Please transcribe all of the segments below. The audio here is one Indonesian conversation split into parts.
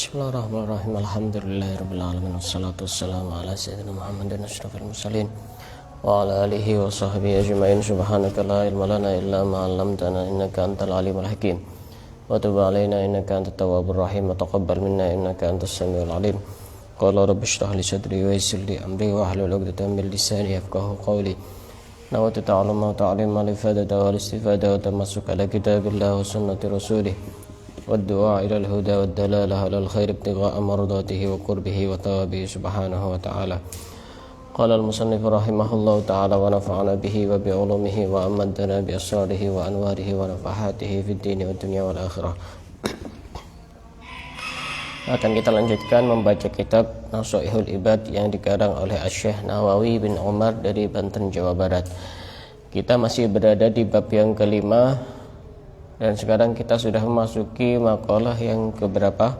Bismillahirrahmanirrahim. Alhamdulillahirabbil alamin wassalatu wassalamu ala sayyidina Muhammadin asyrafil mursalin wa ala alihi wa sahbihi ajma'in. Subhanaka la ilma lana illa ma 'allamtana innaka antal alimul hakim. Wa tub 'alaina innaka antat tawwabur rahim wa taqabbal minna innaka antas samiul alim. Qala rabbi shrah li sadri wa yassir li amri wa hlul 'uqdatam min lisani yafqahu qawli. Nawaitu ta'alluma wa ta'lima li fadada wal istifada wa tamassuka ala kitabillah wa sunnati rasulih. والدعاء إلى الهدى والدلالة على الخير ابتغاء مرضاته وقربه وثوابه سبحانه وتعالى. قال المصنف رحمه الله تعالى ونفعنا به وبعلومه وأمدنا بأسراره وأنواره ونفحاته في الدين والدنيا والآخرة. Akan kita lanjutkan membaca kitab Nasha'ihul Ibad yang dikarang oleh Asy-Syaikh Nawawi bin Umar dari Banten, Jawa Barat. Kita masih berada di bab yang kelima. Dan sekarang kita sudah memasuki makalah yang keberapa?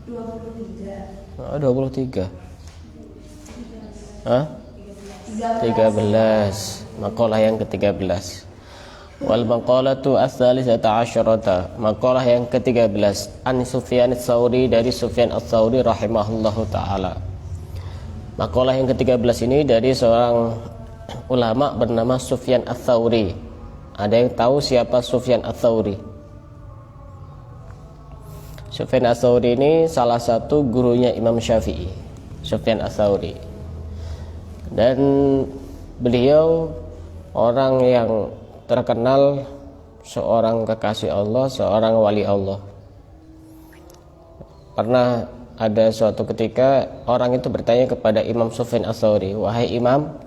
23. 13. Makalah yang ke-13. Wal maqalatu ats-tsalisata asyarata. Makalah yang ke-13 an Sufyan ats-Tsauri, dari Sufyan ats-Tsauri rahimahullahu taala. Makalah yang ke-13 ini dari seorang ulama bernama Sufyan ats-Tsauri. Ada yang tahu siapa Sufyan ats-Tsauri? Sufyan ats-Tsauri ini salah satu gurunya Imam Syafi'i, Sufyan ats-Tsauri. Dan beliau orang yang terkenal seorang kekasih Allah, seorang wali Allah. Pernah ada suatu ketika orang itu bertanya kepada Imam Sufyan ats-Tsauri, "Wahai Imam,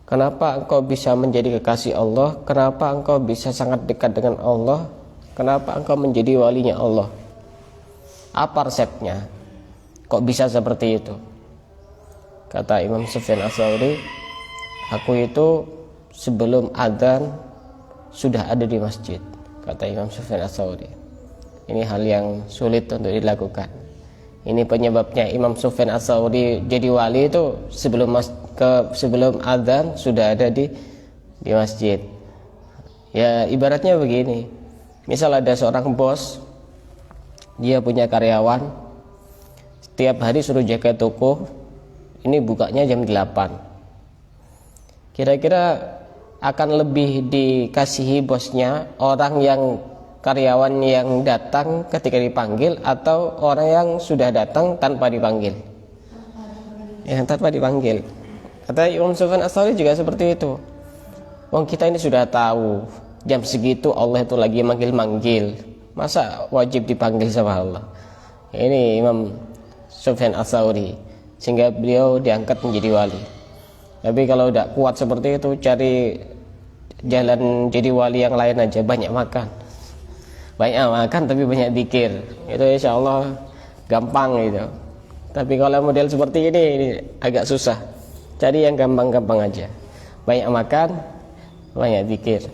kenapa engkau bisa menjadi kekasih Allah? Kenapa engkau bisa sangat dekat dengan Allah? Kenapa engkau menjadi walinya Allah? Apa resepnya? Kok bisa seperti itu?" Kata Imam Sufyan ats-Tsauri, "Aku itu sebelum adzan sudah ada di masjid." Kata Imam Sufyan ats-Tsauri. Ini hal yang sulit untuk dilakukan. Ini penyebabnya Imam Sufyan ats-Tsauri jadi wali itu sebelum adzan sudah ada di masjid. Ya ibaratnya begini. Misal ada seorang bos, dia punya karyawan, setiap hari suruh jaga toko, ini bukanya jam 8. Kira-kira akan lebih dikasihi bosnya orang yang karyawan yang datang ketika dipanggil atau orang yang sudah datang tanpa dipanggil? Yang tanpa dipanggil. Kata Imam Sufyan ats-Tsauri juga seperti itu. Wong kita ini sudah tahu jam segitu Allah itu lagi manggil-manggil, masa wajib dipanggil sama Allah? Ini Imam Sufyan ats-Tsauri, sehingga beliau diangkat menjadi wali. Tapi kalau tidak kuat seperti itu, cari jalan jadi wali yang lain aja. Banyak makan tapi banyak zikir, itu insya Allah gampang gitu. Tapi kalau model seperti ini agak susah. Cari yang gampang-gampang aja. Banyak makan, banyak zikir.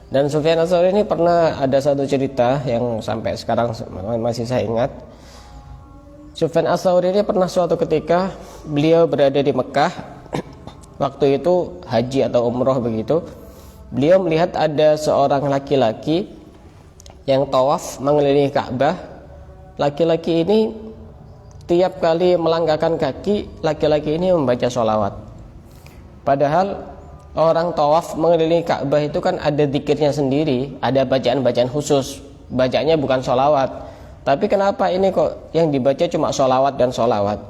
Dan Sufyan ats-Tsauri ini pernah ada satu cerita yang sampai sekarang masih saya ingat. Sufyan ats-Tsauri ini pernah suatu ketika beliau berada di Mekah. Waktu itu haji atau umroh begitu. Beliau melihat ada seorang laki-laki yang tawaf mengelilingi Ka'bah. Laki-laki ini tiap kali melangkahkan kaki, laki-laki ini membaca sholawat. Padahal orang tawaf mengelilingi Ka'bah itu kan ada zikirnya sendiri, ada bacaan-bacaan khusus. Bacanya bukan sholawat. Tapi kenapa ini kok yang dibaca cuma sholawat dan sholawat?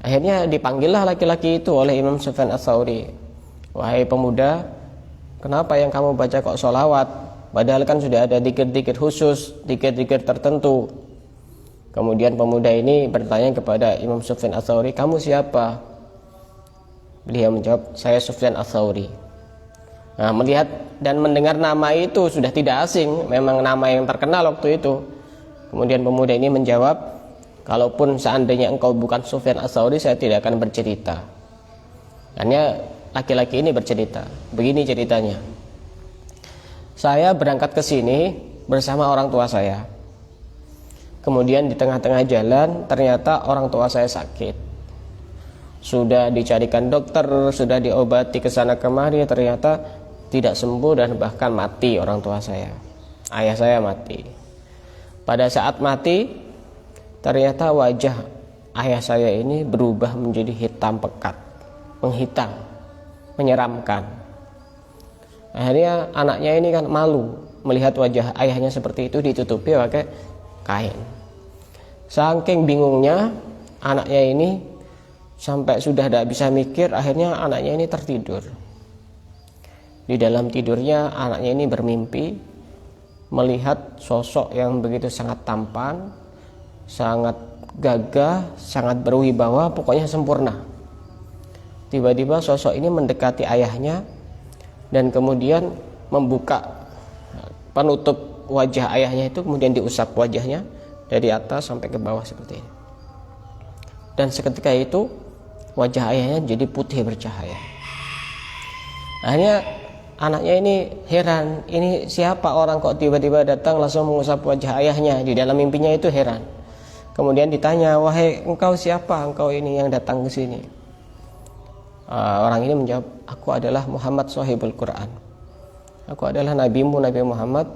Akhirnya dipanggillah laki-laki itu oleh Imam Sufyan ats-Tsauri. "Wahai pemuda, kenapa yang kamu baca kok sholawat? Padahal kan sudah ada zikir-zikir khusus, zikir-zikir tertentu." Kemudian pemuda ini bertanya kepada Imam Sufyan ats-Tsauri, "Kamu siapa?" Beliau menjawab, "Saya Sufyan ats-Tsauri." Nah, melihat dan mendengar nama itu sudah tidak asing, memang nama yang terkenal waktu itu. Kemudian pemuda ini menjawab, "Kalaupun seandainya engkau bukan Sufyan ats-Tsauri, saya tidak akan bercerita." Hanya laki-laki ini bercerita. Begini ceritanya. "Saya berangkat ke sini bersama orang tua saya. Kemudian di tengah-tengah jalan ternyata orang tua saya sakit. Sudah dicarikan dokter, sudah diobati ke sana kemari, ternyata tidak sembuh dan bahkan mati orang tua saya. Ayah saya mati. Pada saat mati, ternyata wajah ayah saya ini berubah menjadi hitam pekat, menghitam, menyeramkan. Akhirnya anaknya ini kan malu melihat wajah ayahnya seperti itu, ditutupi pakai kain. Saking bingungnya anaknya ini sampai sudah tidak bisa mikir, akhirnya anaknya ini tertidur. Di dalam tidurnya anaknya ini bermimpi melihat sosok yang begitu sangat tampan, sangat gagah, sangat berwibawa, pokoknya sempurna. Tiba-tiba sosok ini mendekati ayahnya dan kemudian membuka penutup wajah ayahnya itu, kemudian diusap wajahnya dari atas sampai ke bawah seperti ini. Dan seketika itu wajah ayahnya jadi putih bercahaya. Akhirnya anaknya ini heran, ini siapa orang kok tiba-tiba datang langsung mengusap wajah ayahnya. Di dalam mimpinya itu heran. Kemudian ditanya, wahai engkau siapa, engkau ini yang datang ke sini? Orang ini menjawab, aku adalah Muhammad Shahibul Quran. Aku adalah nabimu, Nabi Muhammad,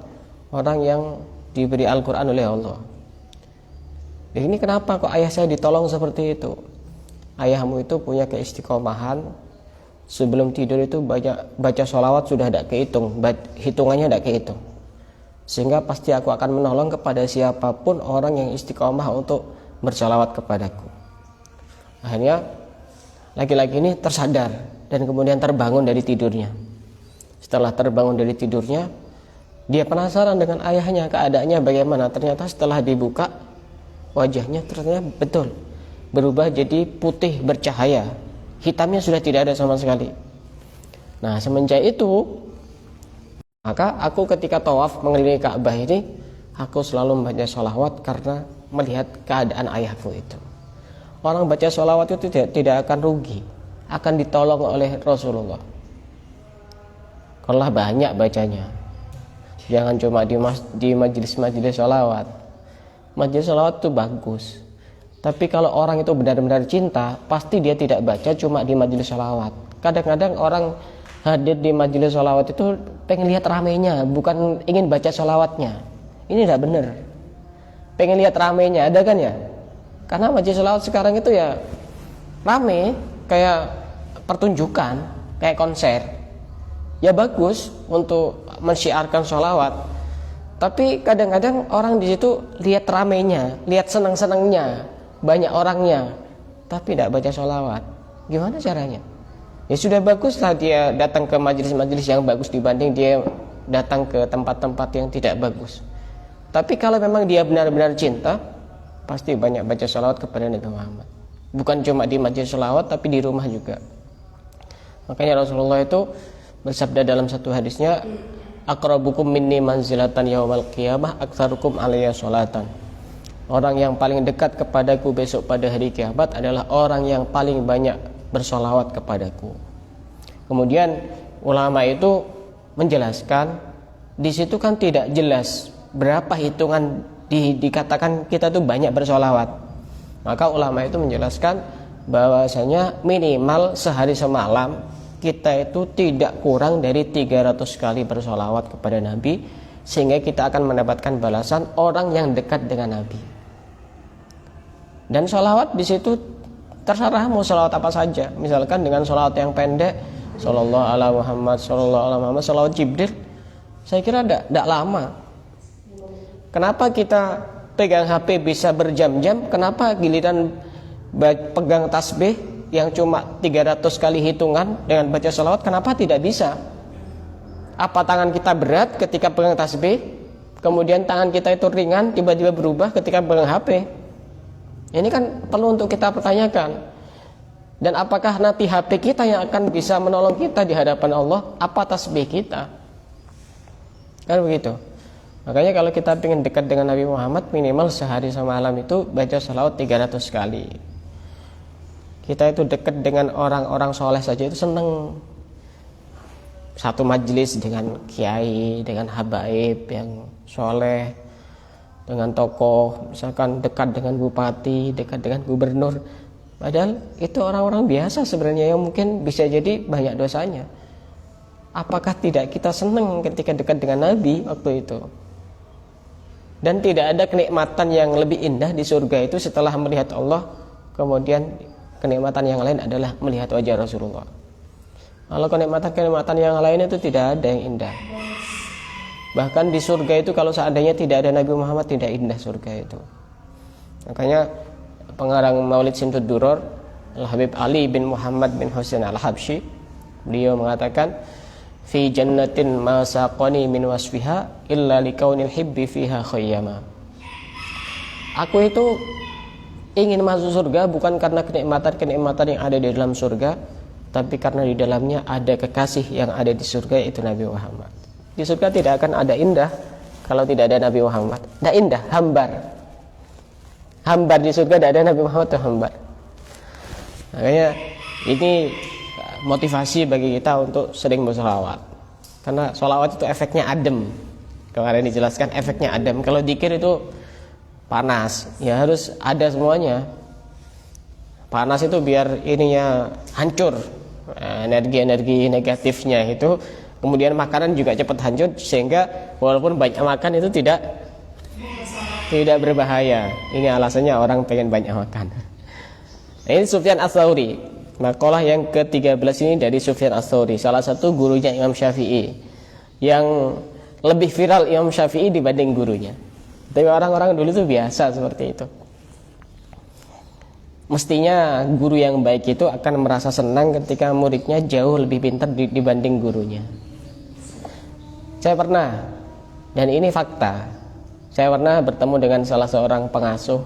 orang yang diberi Al-Quran oleh Allah. Ini kenapa kok ayah saya ditolong seperti itu? Ayahmu itu punya keistiqomahan. Sebelum tidur itu baca sholawat sudah tidak kehitung, hitungannya tidak kehitung. Sehingga pasti aku akan menolong kepada siapapun orang yang istiqomah untuk bersolawat kepadaku. Akhirnya laki-laki ini tersadar dan kemudian terbangun dari tidurnya. Setelah terbangun dari tidurnya, dia penasaran dengan ayahnya, keadaannya bagaimana. Ternyata setelah dibuka wajahnya, ternyata betul berubah jadi putih bercahaya. Hitamnya sudah tidak ada sama sekali. Nah, semenjak itu, maka aku ketika tawaf mengelilingi Ka'bah ini, aku selalu membaca sholawat karena melihat keadaan ayahku itu. Orang baca sholawat itu tidak akan rugi, akan ditolong oleh Rasulullah. Kalau banyak bacanya, jangan cuma di majelis-majelis sholawat. Majelis sholawat itu bagus, tapi kalau orang itu benar-benar cinta, pasti dia tidak baca cuma di majelis sholawat. Kadang-kadang orang hadir di majelis sholawat itu pengen lihat ramenya, bukan ingin baca sholawatnya. Ini tidak benar. Pengen lihat ramenya, ada kan ya? Karena majelis sholawat sekarang itu ya rame, kayak pertunjukan, kayak konser. Ya bagus untuk mensyiarkan sholawat, tapi kadang-kadang orang di situ lihat ramenya, lihat senang-senangnya, banyak orangnya, tapi tidak baca sholawat. Gimana caranya? Ya sudah baguslah dia datang ke majelis-majelis yang bagus dibanding dia datang ke tempat-tempat yang tidak bagus. Tapi kalau memang dia benar-benar cinta, pasti banyak baca sholawat kepada Nabi Muhammad. Bukan cuma di majelis sholawat, tapi di rumah juga. Makanya Rasulullah itu bersabda dalam satu hadisnya, aqrabukum minni manzilatan yaumal qiyamah aktsarukum alayya sholatan. Orang yang paling dekat kepadaku besok pada hari kiamat adalah orang yang paling banyak bersolawat kepadaku. Kemudian ulama itu menjelaskan, di situ kan tidak jelas berapa hitungan dikatakan kita tuh banyak bersolawat. Maka ulama itu menjelaskan bahwasanya minimal sehari semalam kita itu tidak kurang dari 300 kali bersolawat kepada Nabi, sehingga kita akan mendapatkan balasan orang yang dekat dengan Nabi. Dan sholawat di situ terserah mau sholawat apa saja. Misalkan dengan sholawat yang pendek, Sallallahu ala Muhammad, Sallallahu ala Muhammad, sholawat Jibril, saya kira tidak lama. Kenapa kita pegang HP bisa berjam-jam? Kenapa giliran pegang tasbih yang cuma 300 kali hitungan dengan baca sholawat, kenapa tidak bisa? Apa tangan kita berat ketika pegang tasbih, kemudian tangan kita itu ringan tiba-tiba berubah ketika pegang HP? Ini kan perlu untuk kita pertanyakan. Dan apakah nanti HP kita yang akan bisa menolong kita di hadapan Allah, apa tasbih kita? Kan begitu. Makanya kalau kita ingin dekat dengan Nabi Muhammad, minimal sehari semalam itu baca sholawat 300 kali. Kita itu dekat dengan orang-orang soleh saja itu senang. Satu majelis dengan kiai, dengan habaib yang soleh, dengan tokoh, misalkan dekat dengan bupati, dekat dengan gubernur. Padahal itu orang-orang biasa sebenarnya yang mungkin bisa jadi banyak dosanya. Apakah tidak kita senang ketika dekat dengan Nabi waktu itu? Dan tidak ada kenikmatan yang lebih indah di surga itu setelah melihat Allah. Kemudian kenikmatan yang lain adalah melihat wajah Rasulullah. Kalau kenikmatan yang lain itu tidak ada yang indah. Bahkan di surga itu kalau seandainya tidak ada Nabi Muhammad, tidak indah surga itu. Makanya pengarang Maulid Simtud Duror, Al-Habib Ali bin Muhammad bin Husain Al-Habsyi, beliau mengatakan, fi jannatin ma saqani min wasfiha illa likaunil hibbi fiha khayyama. Aku itu ingin masuk surga bukan karena kenikmatan-kenikmatan yang ada di dalam surga, tapi karena di dalamnya ada kekasih yang ada di surga, yaitu Nabi Muhammad. Di surga tidak akan ada indah kalau tidak ada Nabi Muhammad. Tidak indah, hambar. Hambar di surga tidak ada Nabi Muhammad, itu hambar. Makanya ini motivasi bagi kita untuk sering bersolawat. Karena solawat itu efeknya adem. Kemarin dijelaskan efeknya adem. Kalau dzikir itu panas, ya harus ada semuanya. Panas itu biar ininya hancur, energi-energi negatifnya itu. Kemudian makanan juga cepat hancur, sehingga walaupun banyak makan itu tidak berbahaya. Ini alasannya orang pengen banyak makan. Nah, ini Sufyan Ats-Tsauri. Makalah yang ke-13 ini dari Sufyan Ats-Tsauri, salah satu gurunya Imam Syafi'i. Yang lebih viral Imam Syafi'i dibanding gurunya. Tapi orang-orang dulu itu biasa seperti itu. Mestinya guru yang baik itu akan merasa senang ketika muridnya jauh lebih pintar dibanding gurunya. Saya pernah, dan ini fakta, saya pernah bertemu dengan salah seorang pengasuh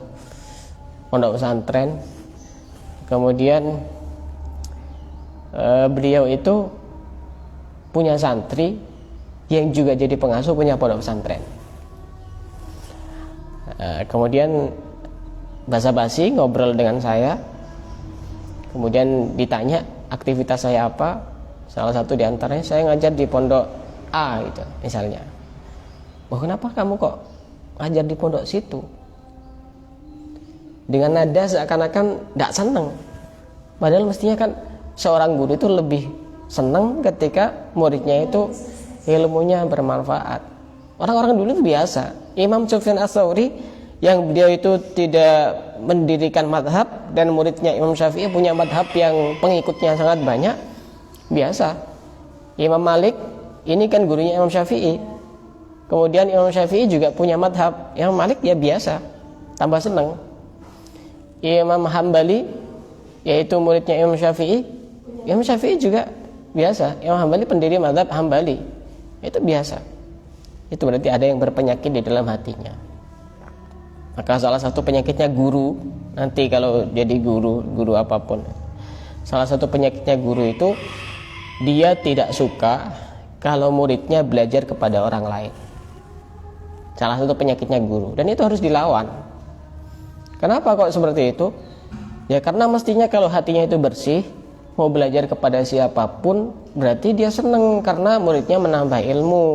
pondok pesantren. Kemudian beliau itu punya santri yang juga jadi pengasuh punya pondok pesantren. Kemudian basa-basi ngobrol dengan saya. Kemudian ditanya aktivitas saya apa. Salah satu diantaranya, saya ngajar di pondok A gitu misalnya. Oh, kenapa kamu kok ngajar di pondok situ? Dengan nada seakan-akan tidak senang. Padahal mestinya kan seorang guru itu lebih senang ketika muridnya itu ilmunya bermanfaat. Orang-orang dulu itu biasa. Imam Sufyan Ats-Tsauri yang beliau itu tidak mendirikan madhab, dan muridnya Imam Syafi'i punya madhab yang pengikutnya sangat banyak, biasa. Imam Malik ini kan gurunya Imam Syafi'i. Kemudian Imam Syafi'i juga punya madhab. Imam Malik ya biasa, tambah senang. Imam Hambali, yaitu muridnya Imam Syafi'i, Imam Syafi'i juga biasa. Imam Hambali pendiri madhab Hambali, itu biasa. Itu berarti ada yang berpenyakit di dalam hatinya. Maka salah satu penyakitnya guru, nanti kalau jadi guru apapun, salah satu penyakitnya guru itu dia tidak suka kalau muridnya belajar kepada orang lain. Salah satu penyakitnya guru, dan itu harus dilawan. Kenapa kok seperti itu? Ya karena mestinya kalau hatinya itu bersih, mau belajar kepada siapapun, berarti dia senang karena muridnya menambah ilmu.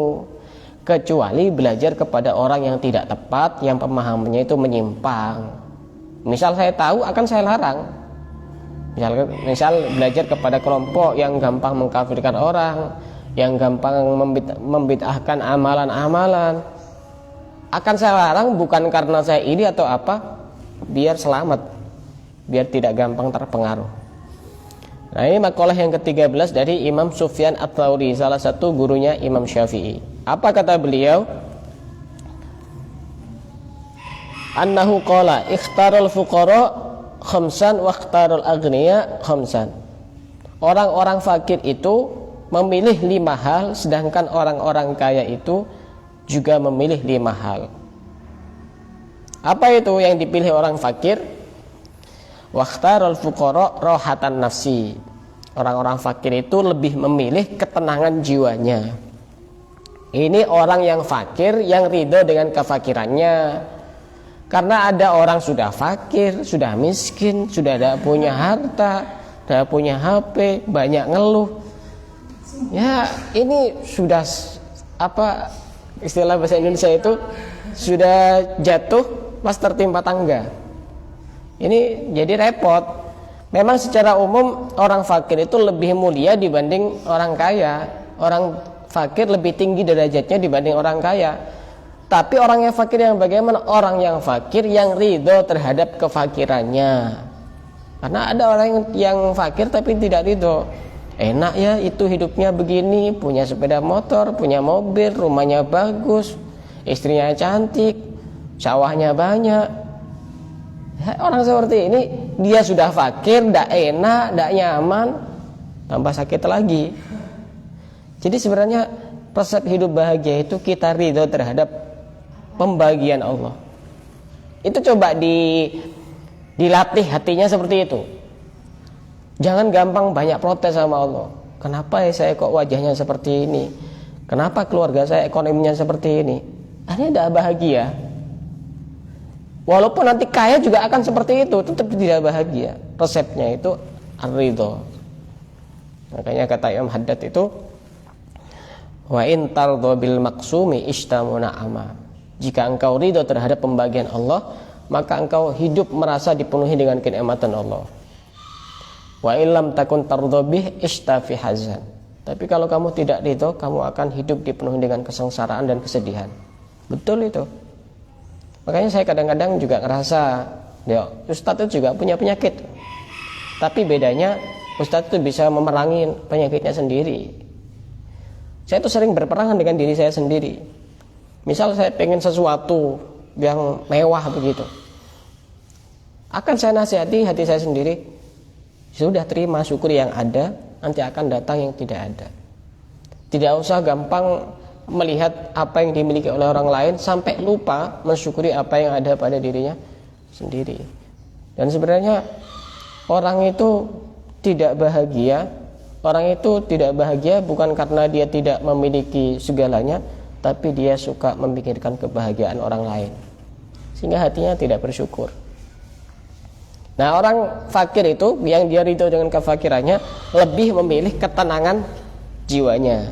Kecuali belajar kepada orang yang tidak tepat, yang pemahamannya itu menyimpang. Misal saya tahu, akan saya larang. Misal belajar kepada kelompok yang gampang mengkafirkan orang, yang gampang membid'ahkan amalan-amalan, akan saya larang bukan karena saya ini atau apa, biar selamat, biar tidak gampang terpengaruh. Nah, ini makalah yang ke-13 dari Imam Sufyan Ats-Tsauri, salah satu gurunya Imam Syafi'i. Apa kata beliau? Annahu qala ikhtarul fuqara khamsan wa ikhtarul aghniya khamsan. Orang-orang fakir itu memilih 5 hal, sedangkan orang-orang kaya itu juga memilih 5 hal. Apa itu yang dipilih orang fakir? Wakhtarul fuqara rohatan nafsi. Orang-orang fakir itu lebih memilih ketenangan jiwanya. Ini orang yang fakir yang ridho dengan kefakirannya. Karena ada orang sudah fakir, sudah miskin, sudah tidak punya harta, tidak punya HP, banyak ngeluh. Ya ini sudah apa istilah bahasa Indonesia itu, sudah jatuh pas tertimpa tangga. Ini jadi repot. Memang secara umum orang fakir itu lebih mulia dibanding orang kaya. Orang fakir lebih tinggi derajatnya dibanding orang kaya. Tapi orang yang fakir yang bagaimana? Orang yang fakir yang ridho terhadap kefakirannya. Karena ada orang yang fakir tapi tidak ridho. Enak ya itu hidupnya begini, punya sepeda motor, punya mobil, rumahnya bagus, istrinya cantik, sawahnya banyak. Orang seperti ini dia sudah fakir, tidak enak, tidak nyaman, tambah sakit lagi. Jadi sebenarnya resep hidup bahagia itu kita ridho terhadap pembagian Allah. Itu coba dilatih hatinya seperti itu. Jangan gampang banyak protes sama Allah. Kenapa ya saya kok wajahnya seperti ini? Kenapa keluarga saya ekonominya seperti ini? Akhirnya tidak bahagia. Walaupun nanti kaya juga akan seperti itu, tetap tidak bahagia. Resepnya itu ar-ridho. Makanya kata Imam Haddad itu, wa in tardha bil maqsumi ishtamuna ama. Jika engkau ridho terhadap pembagian Allah, maka engkau hidup merasa dipenuhi dengan kenikmatan Allah. Wa illam takun tardha bih ishtafi hazan. Tapi kalau kamu tidak ridho, kamu akan hidup dipenuhi dengan kesengsaraan dan kesedihan. Betul itu. Makanya saya kadang-kadang juga ngerasa, ya Ustadz itu juga punya penyakit. Tapi bedanya Ustadz itu bisa memerangi penyakitnya sendiri. Saya tuh sering berperangan dengan diri saya sendiri. Misal saya pengen sesuatu yang mewah begitu, akan saya nasihati hati saya sendiri, sudah terima, syukuri yang ada, nanti akan datang yang tidak ada. Tidak usah gampang melihat apa yang dimiliki oleh orang lain sampai lupa mensyukuri apa yang ada pada dirinya sendiri. Dan sebenarnya orang itu tidak bahagia. Orang itu tidak bahagia bukan karena dia tidak memiliki segalanya, tapi dia suka memikirkan kebahagiaan orang lain, sehingga hatinya tidak bersyukur. Nah, orang fakir itu yang dia ridho dengan kefakirannya lebih memilih ketenangan jiwanya.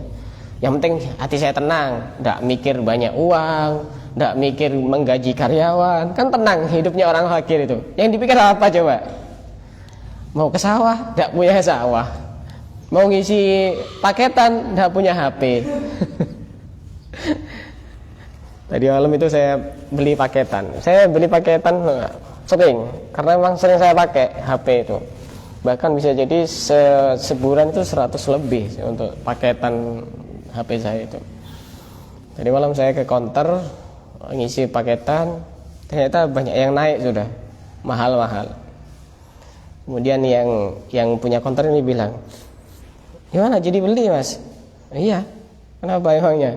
Yang penting hati saya tenang, tidak mikir banyak uang, tidak mikir menggaji karyawan. Kan tenang hidupnya orang fakir itu. Yang dipikir apa coba? Mau ke sawah, tidak punya sawah. Mau ngisi paketan, tidak punya HP. Tadi malam itu saya beli paketan. Saya beli paketan sering, karena memang sering saya pakai HP itu. Bahkan bisa jadi sebulan itu 100 lebih untuk paketan HP saya itu. Tadi malam saya ke counter ngisi paketan, ternyata banyak yang naik sudah, mahal-mahal. Kemudian yang punya counter ini bilang, gimana jadi beli mas? Iya, kenapa emangnya?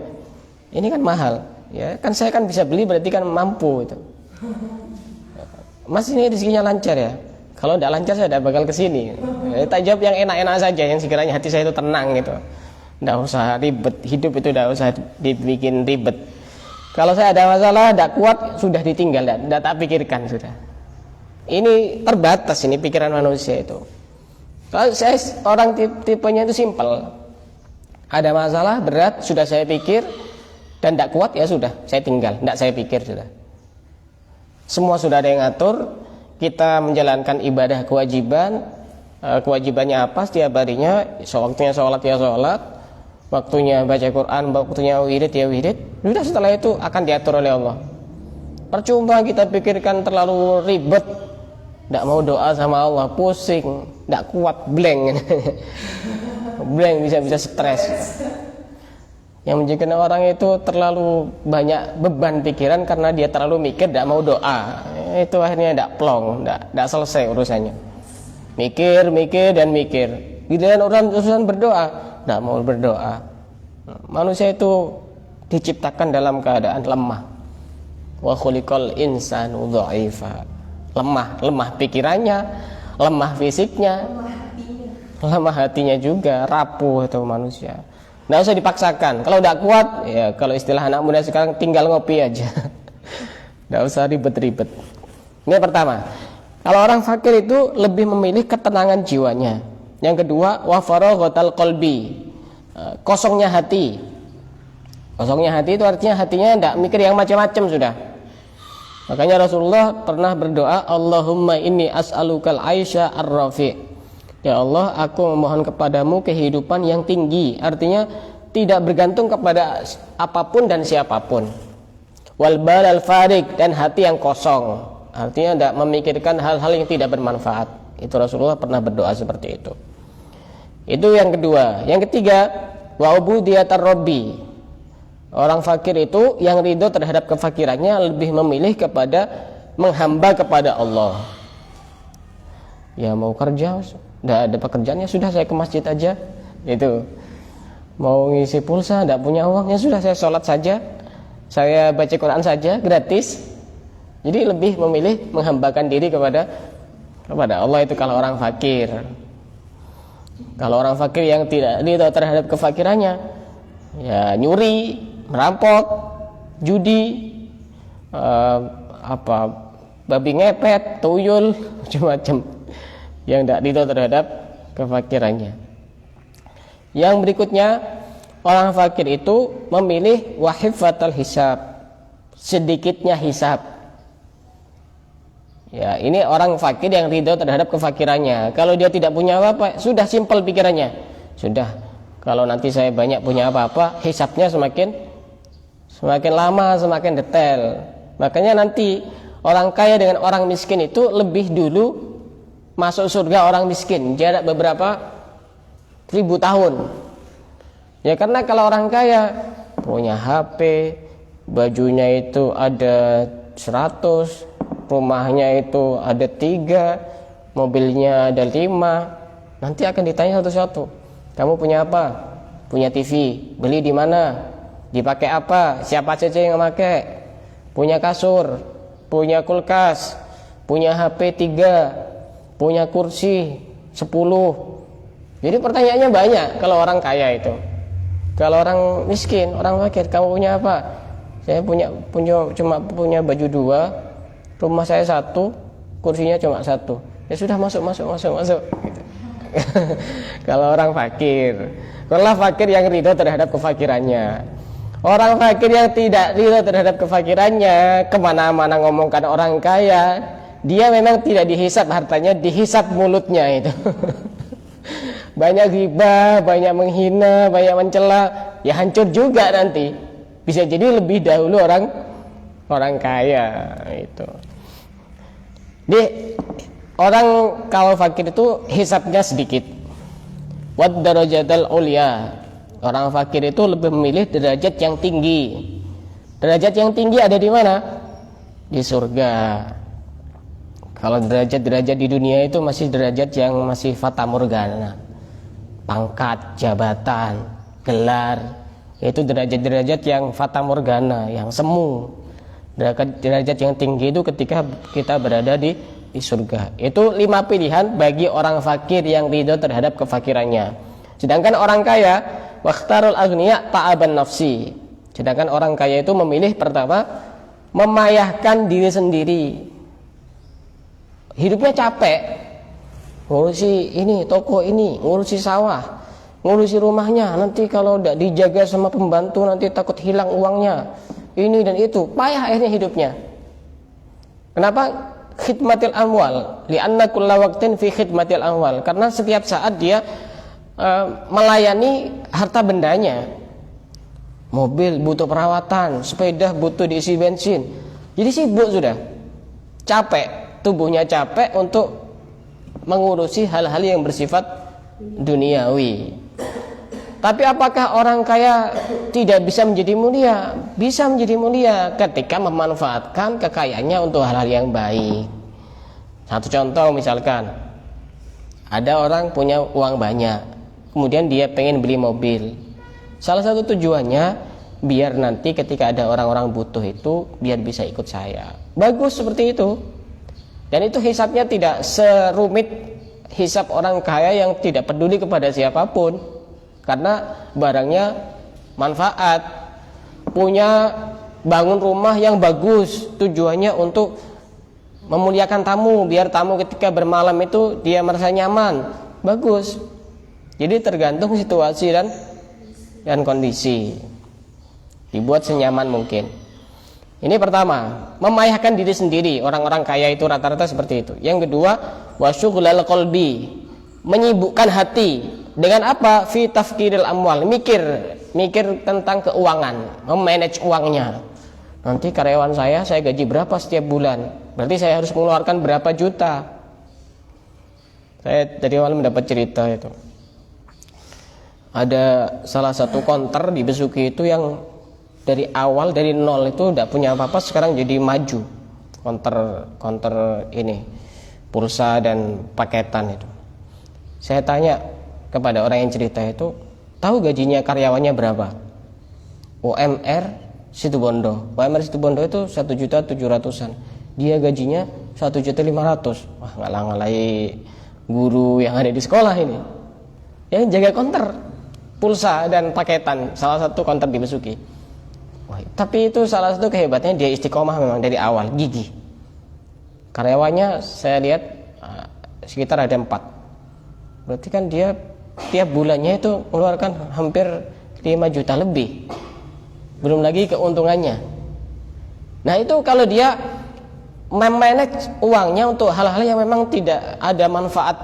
Ini kan mahal, ya kan saya kan bisa beli berarti kan mampu itu. Mas ini rezekinya lancar ya? Kalau tidak lancar saya tidak bakal kesini. Tak jawab yang enak-enak saja, yang sekiranya hati saya itu tenang gitu. Tidak usah ribet, hidup itu tidak usah dibikin ribet. Kalau saya ada masalah, tidak kuat, sudah ditinggal, tidak tak pikirkan sudah. Ini terbatas ini pikiran manusia itu. Kalau saya orang tipenya itu simpel. Ada masalah berat sudah saya pikir. Dan tidak kuat ya sudah, saya tinggal, tidak saya pikir sudah. Semua sudah ada yang ngatur. Kita menjalankan ibadah kewajiban. Kewajibannya apa setiap harinya? Waktunya sholat ya sholat, waktunya baca Quran, waktunya wirid ya wirid. Sudah, setelah itu akan diatur oleh Allah. Percuma kita pikirkan terlalu ribet, tidak mau doa sama Allah, pusing, tidak kuat, blank. Blank, bisa stres. Yang menjadikan orang itu terlalu banyak beban pikiran karena dia terlalu mikir, tidak mau doa. Itu akhirnya tidak plong, tidak selesai urusannya. Mikir dan mikir. Giliran urusan berdoa, tidak mau berdoa. Manusia itu diciptakan dalam keadaan lemah. Wa khuliqal insanu dha'ifa. Lemah pikirannya, lemah fisiknya, lemah hatinya juga, rapuh itu manusia. Nggak usah dipaksakan. Kalau udah kuat, ya kalau istilah anak muda sekarang tinggal ngopi aja. Nggak usah ribet-ribet. Ini pertama. Kalau orang fakir itu lebih memilih ketenangan jiwanya. Yang kedua, wa faraghatal qalbi. Kosongnya hati. Kosongnya hati itu artinya hatinya tidak mikir yang macam-macam sudah. Makanya Rasulullah pernah berdoa, Allahumma inni as'alukal aisha ar-rafi'. Ya Allah, aku memohon kepadamu kehidupan yang tinggi. Artinya tidak bergantung kepada apapun dan siapapun. Wal bal al farik, dan hati yang kosong, artinya tidak memikirkan hal-hal yang tidak bermanfaat. Itu Rasulullah pernah berdoa seperti itu. Itu yang kedua. Yang ketiga, wa ubudiyatar rabbi. Orang fakir itu yang ridho terhadap kefakirannya lebih memilih kepada menghamba kepada Allah. Ya mau kerja, tidak ada pekerjaan, ya sudah saya ke masjid aja. Itu. Mau ngisi pulsa, tidak punya uang, ya sudah saya sholat saja, saya baca Quran saja, gratis. Jadi lebih memilih menghambakan diri kepada Allah. Itu kalau orang fakir. Kalau orang fakir yang tidak ridho terhadap kefakirannya, ya nyuri, merampok, judi, babi ngepet, tuyul, macam-macam yang tidak ridho terhadap kefakirannya. Yang berikutnya, orang fakir itu memilih wahifatul hisab, sedikitnya hisab. Ya, ini orang fakir yang ridho terhadap kefakirannya. Kalau dia tidak punya apa-apa, sudah simpel pikirannya. Sudah, kalau nanti saya banyak punya apa-apa, hisabnya semakin lama, semakin detail. Makanya nanti orang kaya dengan orang miskin itu lebih dulu masuk surga orang miskin, jarak beberapa ribu tahun. Ya karena kalau orang kaya punya HP, bajunya itu ada 100, rumahnya itu ada 3, mobilnya ada 5, nanti akan ditanya satu-satu. Kamu punya apa? Punya TV, beli di mana? Dipakai apa? Siapa saja yang memakai? Punya kasur, punya kulkas, punya HP 3, punya kursi 10. Jadi pertanyaannya banyak kalau orang kaya itu. Kalau orang miskin, orang fakir, kamu punya apa? Saya cuma punya baju 2, rumah saya 1, kursinya cuma 1. Ya sudah, masuk. Gitu. Kalau orang fakir. Kalau fakir yang ridho terhadap kefakirannya. Orang fakir yang tidak ridho terhadap kefakirannya, kemana-mana ngomongkan orang kaya, dia memang tidak dihisap hartanya, dihisap mulutnya itu. Banyak ghibah, banyak menghina, banyak mencela, ya hancur juga nanti. Bisa jadi lebih dahulu orang kaya itu. Di orang kalau fakir itu hisapnya sedikit. Wad darajatul ulya. Orang fakir itu lebih memilih derajat yang tinggi. Derajat yang tinggi ada di mana? Di surga. Kalau derajat-derajat di dunia itu masih derajat yang masih fata morgana. Pangkat, jabatan, gelar, itu derajat-derajat yang fata morgana, yang semu. Derajat yang tinggi itu ketika kita berada di surga. Itu 5 pilihan bagi orang fakir yang ridho terhadap kefakirannya. Sedangkan orang kaya, waqtarul aghniya ta'aban nafsi. Sedangkan orang kaya itu memilih pertama memayahkan diri sendiri. Hidupnya capek, ngurusi ini, toko ini, ngurusi sawah, ngurusi rumahnya. Nanti kalau tidak dijaga sama pembantu nanti takut hilang uangnya. Ini dan itu, payah akhirnya hidupnya. Kenapa? Khidmatil amwal, li'anna kulla waqtin fi khidmatil amwal. Karena setiap saat dia melayani harta bendanya. Mobil butuh perawatan, sepeda butuh diisi bensin. Jadi sibuk sudah, capek. Tubuhnya capek untuk mengurusi hal-hal yang bersifat duniawi. Tapi apakah orang kaya tidak bisa menjadi mulia? Bisa menjadi mulia ketika memanfaatkan kekayaannya untuk hal-hal yang baik. Satu contoh misalkan, ada orang punya uang banyak, kemudian dia pengen beli mobil. Salah satu tujuannya biar nanti ketika ada orang-orang butuh itu biar bisa ikut saya. Bagus seperti itu. Dan itu hisapnya tidak serumit hisap orang kaya yang tidak peduli kepada siapapun, karena barangnya manfaat. Punya bangun rumah yang bagus, tujuannya untuk memuliakan tamu, biar tamu ketika bermalam itu dia merasa nyaman. Bagus. Jadi tergantung situasi dan kondisi. Dibuat senyaman mungkin. Ini pertama, memayahkan diri sendiri. Orang-orang kaya itu rata-rata seperti itu. Yang kedua, wasyughlal qalbi, menyibukkan hati dengan apa? Fi tafkiril amwal, mikir tentang keuangan, memanage uangnya. nanti karyawan saya gaji berapa setiap bulan, berarti saya harus mengeluarkan berapa juta. Saya dari awal mendapat cerita itu, ada salah satu konter di Besuki itu yang dari awal dari nol itu tidak punya apa-apa, sekarang jadi maju. Konter ini pulsa dan paketan itu. Saya tanya kepada orang yang cerita itu, tahu gajinya karyawannya berapa? UMR Situbondo itu 1.700.000-an. Dia gajinya 1.500.000. Wah, ngalah-ngalahi guru yang ada di sekolah ini. Yang jaga konter pulsa dan paketan, salah satu konter di Besuki. Wah, tapi itu salah satu kehebatannya, dia istiqomah memang dari awal, gigih. Karyawannya saya lihat sekitar ada 4. Berarti kan dia tiap bulannya itu mengeluarkan hampir 5 juta lebih. Belum lagi keuntungannya. Nah, itu kalau dia memanage uangnya untuk hal-hal yang memang tidak ada manfaat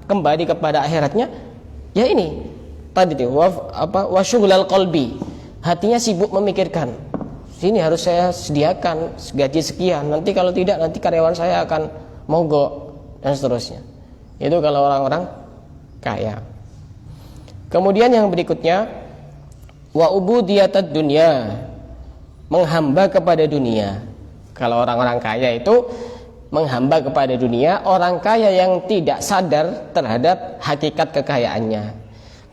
kembali kepada akhiratnya, ya ini tadi tuh wasyughulal qalbi. Hatinya sibuk memikirkan, sini harus saya sediakan gaji sekian, nanti kalau tidak nanti karyawan saya akan mogok dan seterusnya. Itu kalau orang-orang kaya. Kemudian yang berikutnya, wa ubudiyatad dunya, menghamba kepada dunia. Kalau orang-orang kaya itu menghamba kepada dunia, orang kaya yang tidak sadar terhadap hakikat kekayaannya.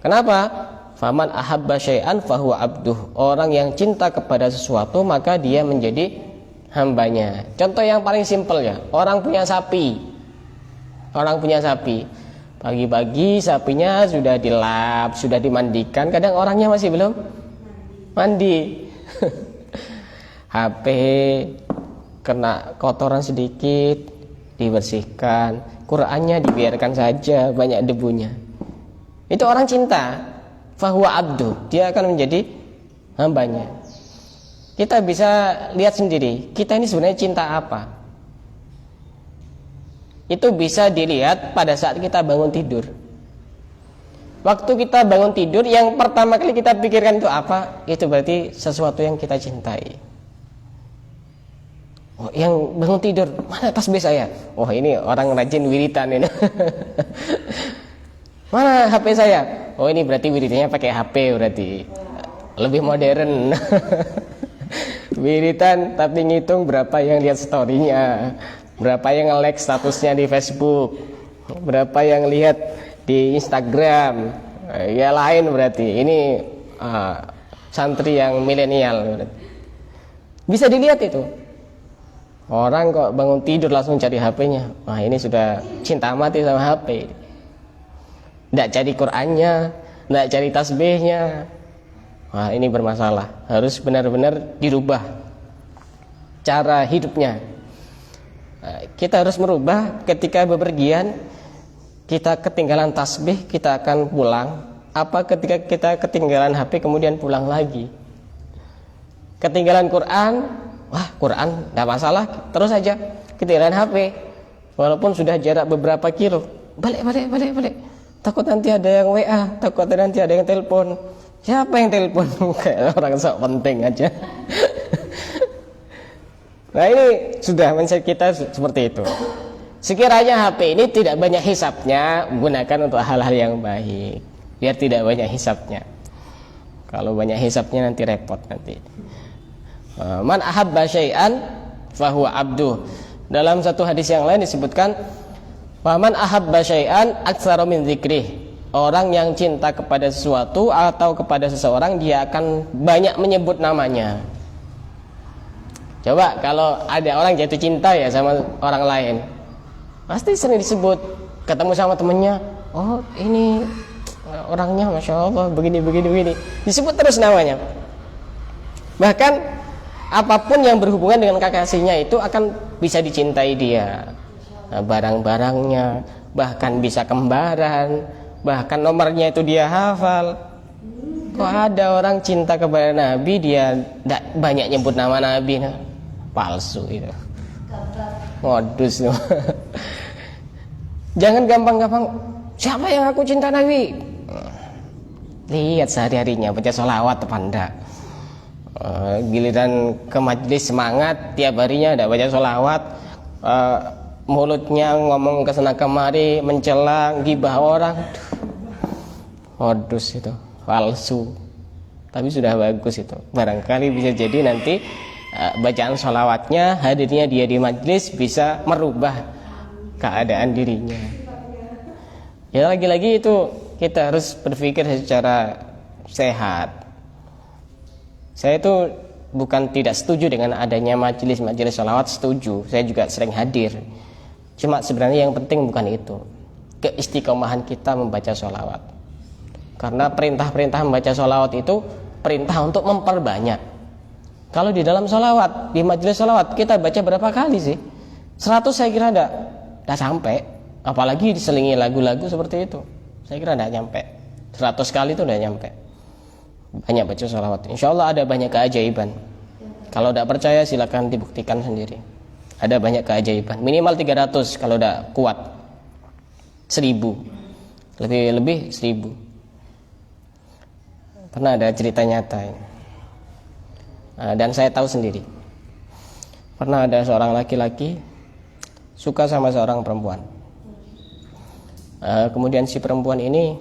Kenapa? Faman ahabba syai'an fahuwa abduh. Orang yang cinta kepada sesuatu maka dia menjadi hambanya. Contoh yang paling simpel ya, orang punya sapi. Pagi-pagi sapinya sudah dilap, sudah dimandikan, kadang orangnya masih belum mandi. HP kena kotoran sedikit dibersihkan, Qurannya dibiarkan saja banyak debunya. Itu orang cinta. Fahuwa abdu, dia akan menjadi hambanya. Kita bisa lihat sendiri, kita ini sebenarnya cinta apa. Itu bisa dilihat pada saat kita bangun tidur. Waktu kita bangun tidur, yang pertama kali kita pikirkan itu apa? Itu berarti sesuatu yang kita cintai. Oh, yang bangun tidur, mana tasbih saya? Oh, ini orang rajin wiritan ini. Mana HP saya? Oh, ini berarti wiritannya pakai HP, berarti lebih modern. Wiritan tapi ngitung berapa yang lihat story-nya, berapa yang nge-like statusnya di Facebook, berapa yang lihat di Instagram. Ya lain berarti. Ini santri yang milenial. Bisa dilihat itu. Orang kok bangun tidur langsung cari HP-nya. Wah, ini sudah cinta mati sama HP. Tidak cari Qur'annya, tidak cari tasbihnya. Wah, ini bermasalah. Harus benar-benar dirubah cara hidupnya. Kita harus merubah. Ketika bepergian kita ketinggalan tasbih, kita akan pulang. Apa ketika kita ketinggalan HP kemudian pulang lagi? Ketinggalan Quran, wah, Quran tidak masalah, terus saja. Ketinggalan HP, walaupun sudah jarak beberapa kilo, balik. Takut nanti ada yang WA, takut nanti ada yang telepon. Siapa yang telepon? Kayak orang sok penting aja. Nah, ini sudah mindset kita seperti itu. Sekiranya HP ini tidak banyak hisapnya, gunakan untuk hal-hal yang baik, biar tidak banyak hisapnya. Kalau banyak hisapnya nanti repot nanti. Man ahabba syai'an fahuwa abduh. Dalam satu hadis yang lain disebutkan, faman ahabba syai'an aktsara min dzikrih. Orang yang cinta kepada sesuatu atau kepada seseorang, dia akan banyak menyebut namanya. Coba kalau ada orang jatuh cinta ya sama orang lain, pasti sering disebut. Ketemu sama temennya, oh ini orangnya Masya Allah begini. Disebut terus namanya. Bahkan apapun yang berhubungan dengan kekasihnya itu akan bisa dicintai dia. Nah, barang-barangnya, bahkan bisa kembaran, bahkan nomornya itu dia hafal. Kok ada orang cinta kepada Nabi, dia tidak banyak nyebut nama Nabi? Nah, palsu itu, modus. Jangan gampang-gampang, siapa yang aku cinta Nabi? Lihat sehari-harinya baca sholawat apa enggak. Giliran ke majelis semangat, tiap harinya ada baca sholawat, mulutnya ngomong kesana kemari, mencela, gibah orang. Modus itu, palsu. Tapi sudah bagus itu. Barangkali bisa jadi nanti bacaan sholawatnya, hadirnya dia di majelis bisa merubah keadaan dirinya. Ya lagi-lagi itu kita harus berpikir secara sehat. Saya itu bukan tidak setuju dengan adanya majelis-majelis sholawat, setuju. Saya juga sering hadir. Cuma sebenarnya yang penting bukan itu, keistiqomahan kita membaca sholawat. Karena perintah-perintah membaca sholawat itu perintah untuk memperbanyak. Kalau di dalam sholawat, di majelis sholawat kita baca berapa kali sih? 100 saya kira tidak sampai. Apalagi diselingi lagu-lagu seperti itu, saya kira tidak nyampe. 100 kali itu tidak nyampe. Banyak baca sholawat, insya Allah ada banyak keajaiban. Kalau tidak percaya silakan dibuktikan sendiri. Ada banyak keajaiban, minimal 300 kalau tidak kuat 1000, lebih 1000. Pernah ada cerita nyata ini. Dan saya tahu sendiri. Pernah ada seorang laki-laki suka sama seorang perempuan. Kemudian si perempuan ini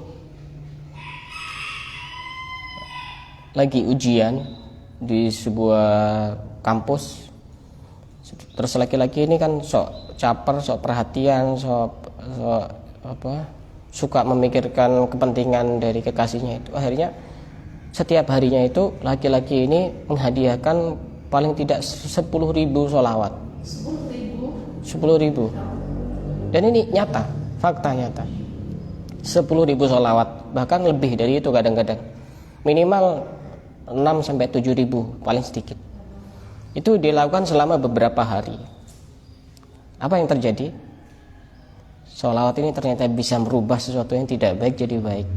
lagi ujian di sebuah kampus. Terus laki-laki ini kan sok caper, sok perhatian, suka memikirkan kepentingan dari kekasihnya itu. Akhirnya setiap harinya itu laki-laki ini menghadiahkan paling tidak 10.000 sholawat. 10.000. Dan ini nyata, fakta nyata. 10.000 sholawat, bahkan lebih dari itu kadang-kadang. Minimal 6-7.000 paling sedikit. Itu dilakukan selama beberapa hari. Apa yang terjadi? Sholawat ini ternyata bisa merubah sesuatu yang tidak baik jadi baik.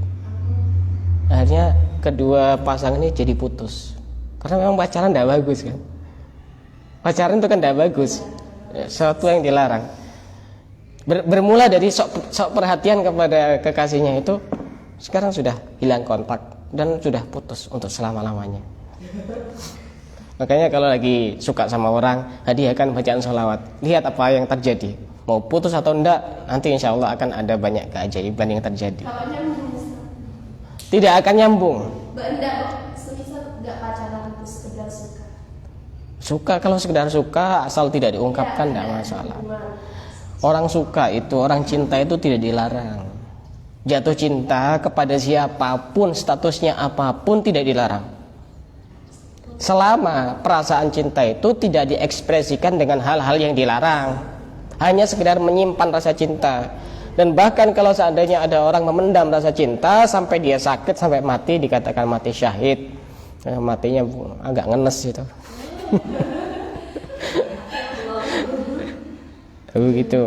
Akhirnya kedua pasangan ini jadi putus. Karena memang pacaran tidak bagus kan. Pacaran itu kan tidak bagus, sesuatu yang dilarang. Bermula dari sok perhatian kepada kekasihnya itu, sekarang sudah hilang kontak dan sudah putus untuk selama-lamanya. Makanya kalau lagi suka sama orang, hadiahkan bacaan sholawat. Lihat apa yang terjadi. Mau putus atau enggak, nanti insya Allah akan ada banyak keajaiban yang terjadi. Kalau nyambung, tidak akan nyambung. Enggak pacaran, sekedar suka. Suka, kalau sekedar suka, asal tidak diungkapkan tidak masalah. Orang suka itu, orang cinta itu tidak dilarang. Jatuh cinta kepada siapapun, statusnya apapun tidak dilarang. Selama perasaan cinta itu tidak diekspresikan dengan hal-hal yang dilarang, hanya sekedar menyimpan rasa cinta. Dan bahkan kalau seandainya ada orang memendam rasa cinta sampai dia sakit, sampai mati, dikatakan mati syahid. Matinya agak ngenes itu. Begitu.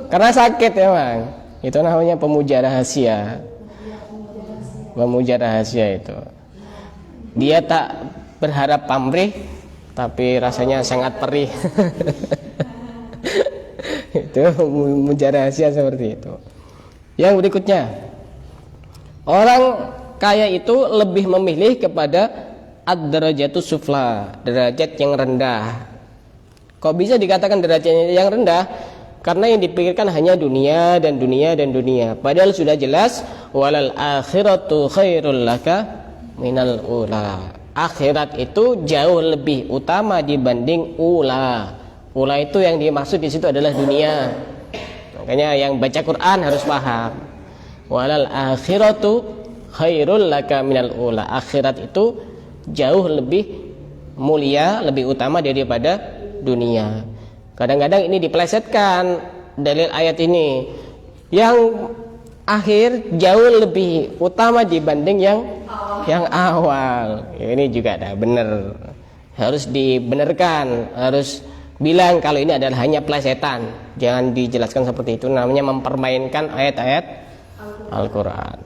Karena sakit emang. Itu namanya pemuja rahasia. Pemuja rahasia itu. Dia tak berharap pamrih, tapi rasanya sangat perih. Itu pemuja rahasia seperti itu. Yang berikutnya, orang kaya itu lebih memilih kepada ad-darajatus sufla, derajat yang rendah. Kok bisa dikatakan derajatnya yang rendah? Karena yang dipikirkan hanya dunia dan dunia dan dunia. Padahal sudah jelas walal akhiratu khairul laka minal ula. Akhirat itu jauh lebih utama dibanding ula. Ula itu yang dimaksud di situ adalah dunia. Makanya yang baca Quran harus paham. Walal akhiratu khairul laka minal ula. Akhirat itu jauh lebih mulia, lebih utama daripada dunia. Kadang-kadang ini dipelesetkan dalil ayat ini. Yang akhir jauh lebih utama dibanding yang awal. Ini juga ada benar. Harus dibenarkan, harus bilang kalau ini adalah hanya pelesetan. Jangan dijelaskan seperti itu, namanya mempermainkan ayat-ayat Al-Qur'an.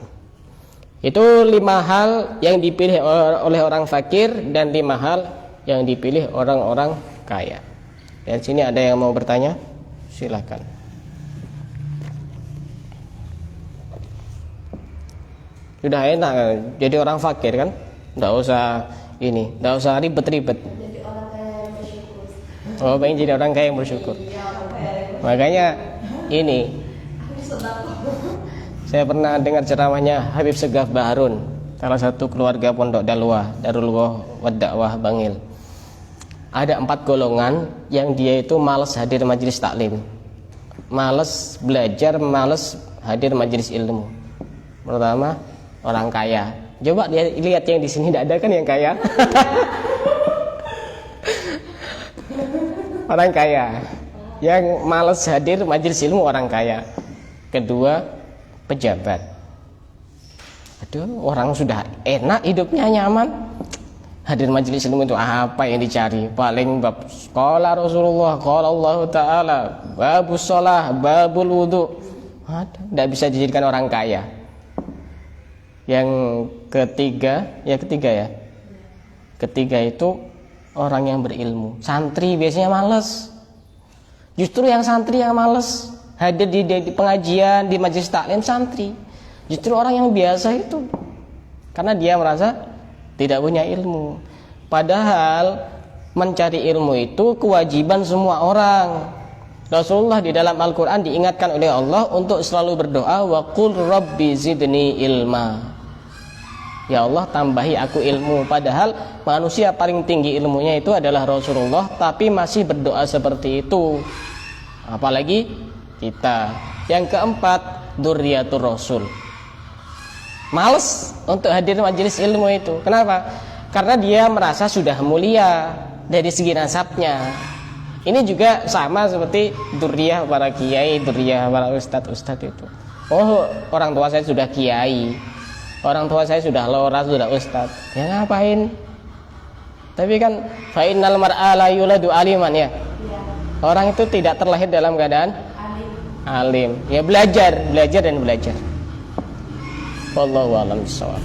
Itu 5 hal yang dipilih oleh orang fakir dan 5 hal yang dipilih orang-orang kaya. Dari sini ada yang mau bertanya? Silakan. Sudah enak jadi orang fakir kan? Tidak usah ini, tidak usah ribet-ribet. Jadi orang kaya yang bersyukur. Oh, pengen jadi orang kaya yang bersyukur. Makanya ini saya pernah dengar ceramahnya Habib Segaf Baharun, salah satu keluarga pondok Darul Wadda'wah Bangil. Ada 4 golongan yang dia itu malas hadir majelis taklim, malas belajar, malas hadir majelis ilmu. Pertama, orang kaya. Coba lihat yang di sini, tidak ada kan yang kaya? Orang kaya yang malas hadir majelis ilmu, orang kaya. Kedua, pejabat. Aduh, orang sudah enak hidupnya, nyaman, hadir majelis ilmu itu apa yang dicari? Paling bab qala Rasulullah, qala Allah Ta'ala, babus shalah, babul wudu. Tidak bisa dijadikan orang kaya. Yang ketiga itu orang yang berilmu. Santri biasanya malas. Justru yang santri yang malas hadir di pengajian, di majelis taklim, santri. Justru orang yang biasa itu, karena dia merasa tidak punya ilmu. Padahal mencari ilmu itu kewajiban semua orang. Rasulullah di dalam Al-Quran diingatkan oleh Allah untuk selalu berdoa, wa qul rabbi zidni ilma. Ya Allah, tambahi aku ilmu. Padahal manusia paling tinggi ilmunya itu adalah Rasulullah, tapi masih berdoa seperti itu. Apalagi kita. Yang keempat, dzurriyyatur rasul. Males untuk hadir majelis ilmu itu. Kenapa? Karena dia merasa sudah mulia dari segi nasabnya. Ini juga sama seperti dzurriyyah para kiai, dzurriyyah para ustadz itu. Oh, orang tua saya sudah kiai, orang tua saya sudah lurah, sudah ustadz. Ya ngapain? Tapi kan fa innal mar'a la yuladu aliman ya. Orang itu tidak terlahir dalam keadaan alim. Ya belajar dan belajar. Wallahu a'lam bishawab.